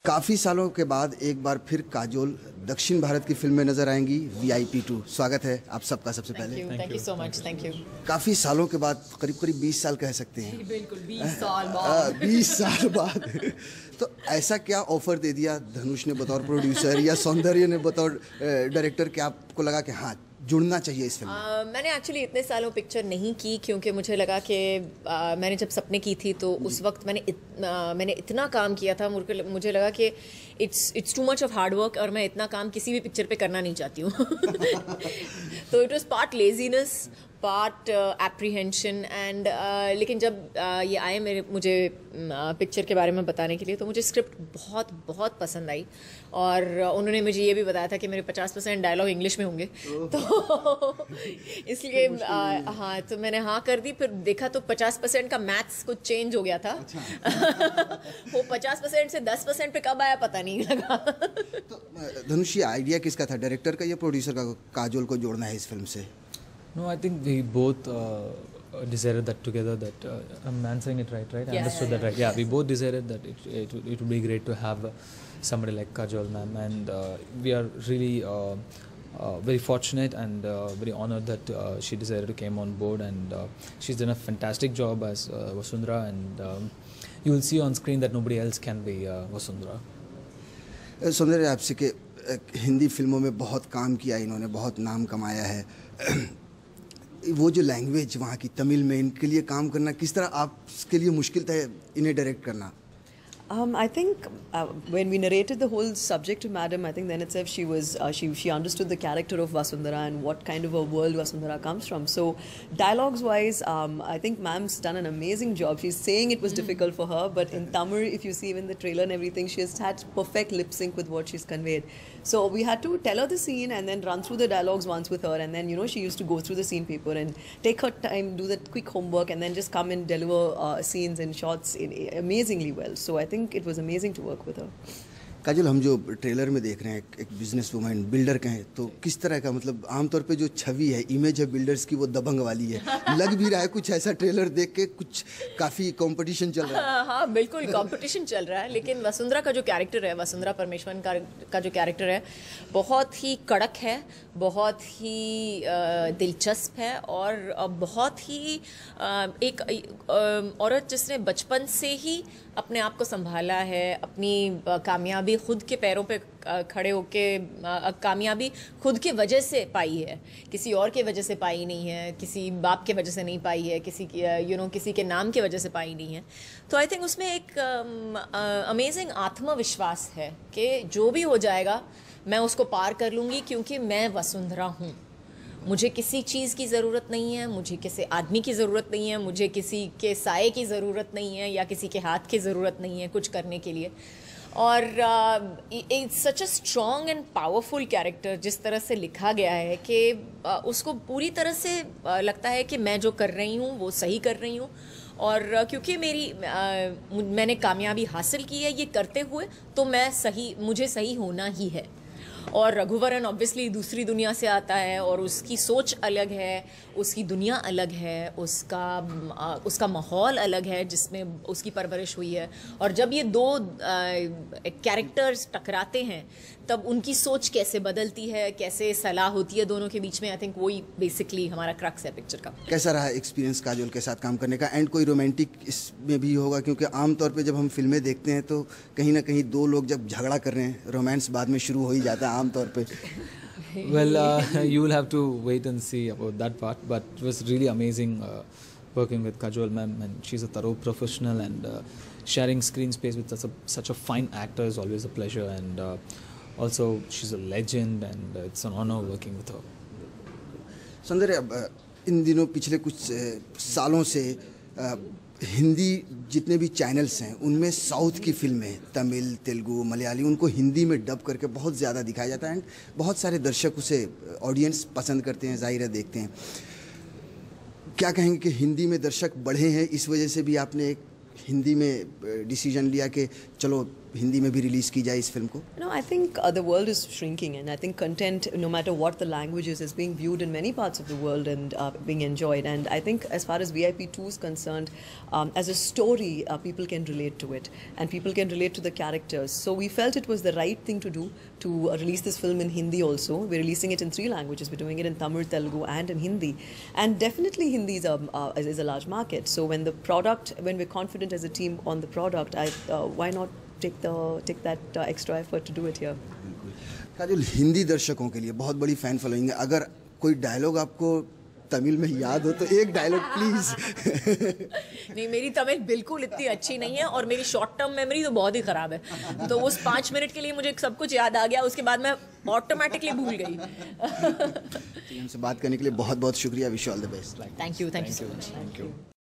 काफ़ी सालों के बाद एक बार फिर काजोल दक्षिण भारत की फिल्म में नजर आएंगी VIP 2। स्वागत है आप सबका सबसे पहले। Thank you so much. Thank you. काफ़ी सालों के बाद, करीब 20 साल कह सकते हैं। बिल्कुल 20 साल बाद। 20 साल बाद तो ऐसा क्या ऑफर दे दिया धनुष ने बतौर प्रोड्यूसर या सौंदर्य ने बतौर डायरेक्टर कि आपको लगा कि हाँ जुड़ना चाहिए इस फिल्म में? मैंने एक्चुअली इतने सालों पिक्चर नहीं की क्योंकि मुझे लगा कि मैंने जब सपने की थी तो उस वक्त मैंने इतना काम किया था, मुझे लगा कि it's too much of hard work और मैं इतना काम किसी भी पिक्चर पे करना नहीं चाहती हूँ। तो it was part laziness, part apprehension and लेकिन जब ये आए मुझे पिक्चर के बारे में बताने के लिए तो मुझे स्क्रिप्ट बहुत बहुत पसंद आई और उन्होंने मुझे ये भी बताया था कि मेरे 50% डायलॉग इंग्लिश में होंगे। तो इसलिए हाँ, तो मैंने हाँ कर दी। फिर देखा तो 50% का मैथ्स कुछ चेंज हो गया था। वो 50% से 10% पे कब आया पता नहीं लगा। तो धनुष, ये आइडिया किसका था, डायरेक्टर का या प्रोड्यूसर का, काजोल को जोड़ना है इस फिल्म से? No, I think we both decided that together. That I'm answering it right? I understood that right. Yeah, we both decided that it would be great to have somebody like Kajol ma'am, and we are really very fortunate and very honored that she decided to came on board, and she's done a fantastic job as Vasundhara, and you will see on screen that nobody else can be Vasundhara. सौंदर्य, आपसे कि हिंदी फिल्मों में बहुत काम किया इन्होंने, बहुत नाम कमाया है। वो जो लैंग्वेज वहाँ की तमिल में, इनके लिए काम करना किस तरह आपके लिए मुश्किल था इन्हें डायरेक्ट करना? I think when we narrated the whole subject to Madam, I think then itself she understood the character of Vasundhara and what kind of a world Vasundhara comes from. So dialogues wise, I think Ma'am's done an amazing job. She's saying it was difficult for her, but in Tamil, if you see even the trailer and everything, she has had perfect lip sync with what she's conveyed. So we had to tell her the scene and then run through the dialogues once with her, and then she used to go through the scene paper and take her time, do that quick homework, and then just come and deliver scenes and shots amazingly well. So I think it was amazing to work with her. काजल, हम जो trailer में देख रहे हैं एक business woman, builder कहें तो किस तरह का, मतलब आमतौर पे जो छवि है, इमेज है बिल्डर्स की, वो दबंग वाली है। लग भी रहा है कुछ ऐसा ट्रेलर देख के, कुछ काफ़ी कंपटीशन चल रहा है। हाँ बिल्कुल कंपटीशन चल रहा है, लेकिन वसुंधरा का जो कैरेक्टर है, वसुंधरा परमेश्वरन का जो कैरेक्टर है, बहुत ही कड़क है, बहुत ही दिलचस्प है और बहुत ही एक औरत जिसने बचपन से ही अपने आप को संभाला है, अपनी कामयाबी खुद के पैरों पे खड़े होके कामयाबी खुद की वजह से पाई है, किसी और के वजह से पाई नहीं है, किसी बाप के वजह से नहीं पाई है, किसी के नाम की वजह से पाई नहीं है। तो आई थिंक उसमें एक अमेजिंग आत्मविश्वास है कि जो भी हो जाएगा मैं उसको पार कर लूँगी क्योंकि मैं वसुंधरा हूँ। मुझे किसी चीज़ की ज़रूरत नहीं है, मुझे किसी आदमी की ज़रूरत नहीं है, मुझे किसी के साए की ज़रूरत नहीं है या किसी के हाथ की ज़रूरत नहीं है कुछ करने के लिए। और it's such a strong and powerful character, जिस तरह से लिखा गया है कि उसको पूरी तरह से लगता है कि मैं जो कर रही हूँ वो सही कर रही हूँ, और क्योंकि मैंने कामयाबी हासिल की है ये करते हुए, तो मुझे सही होना ही है। और रघुवरन ऑब्वियसली दूसरी दुनिया से आता है और उसकी सोच अलग है, उसकी दुनिया अलग है, उसका माहौल अलग है जिसमें उसकी परवरिश हुई है। और जब ये दो कैरेक्टर्स टकराते हैं तब उनकी सोच कैसे बदलती है, कैसे सलाह होती है दोनों के बीच में, आई थिंक वही बेसिकली हमारा क्रक्स है पिक्चर का। कैसा रहा एक्सपीरियंस काजोल के साथ काम करने का? एंड कोई रोमांटिक इसमें भी होगा, क्योंकि आमतौर पे जब हम फिल्में देखते हैं तो कहीं ना कहीं दो लोग जब झगड़ा कर रहे हैं, रोमांस बाद में शुरू हो ही जाता है आमतौर पे। Well, you will have to wait and see about that part, but it was really amazing working with Kajol ma'am, and she's a thorough professional, and sharing screen space with such a fine actor is always a pleasure, and also she's a legend, and it's an honor working with her. सौंदर्य, इन दिनों पिछले कुछ सालों से हिंदी जितने भी channels हैं उनमें साउथ की फिल्में, तमिल, तेलुगु, मलयाली, उनको हिंदी में डब करके बहुत ज़्यादा दिखाया जाता है एंड बहुत सारे दर्शक उसे, ऑडियंस पसंद करते हैं, ज़ाहिर है देखते हैं। क्या कहेंगे कि हिंदी में दर्शक बढ़े हैं, इस वजह से भी आपने एक हिंदी में डिसीजन लिया कि चलो हिंदी में भी रिलीज़ की जाए इस फिल्म को? No, I think the world is shrinking, and I think content, no matter what the language is being viewed in many parts of the world and being enjoyed. And I think, as far as VIP2 is concerned, as a story, people can relate to it, and people can relate to the characters. So we felt it was the right thing to do to release this film in Hindi also. We're releasing it in 3 languages. We're doing it in Tamil, Telugu, and in Hindi. And definitely Hindi is a large market. So when we're confident as a team on the product, why not take that extra effort to do it here? Kajol, Hindi दर्शकों के लिए बहुत बड़ी fan following है। अगर कोई dialogue आपको तमिल में याद हो तो एक डायलॉग प्लीज। नहीं, मेरी तमिल बिल्कुल इतनी अच्छी नहीं है और मेरी शॉर्ट टर्म मेमोरी तो बहुत ही ख़राब है। तो उस 5 मिनट के लिए मुझे सब कुछ याद आ गया, उसके बाद मैं ऑटोमेटिकली भूल गई। हमसे बात करने के लिए बहुत बहुत शुक्रिया। Wish all the best. Thank you so much.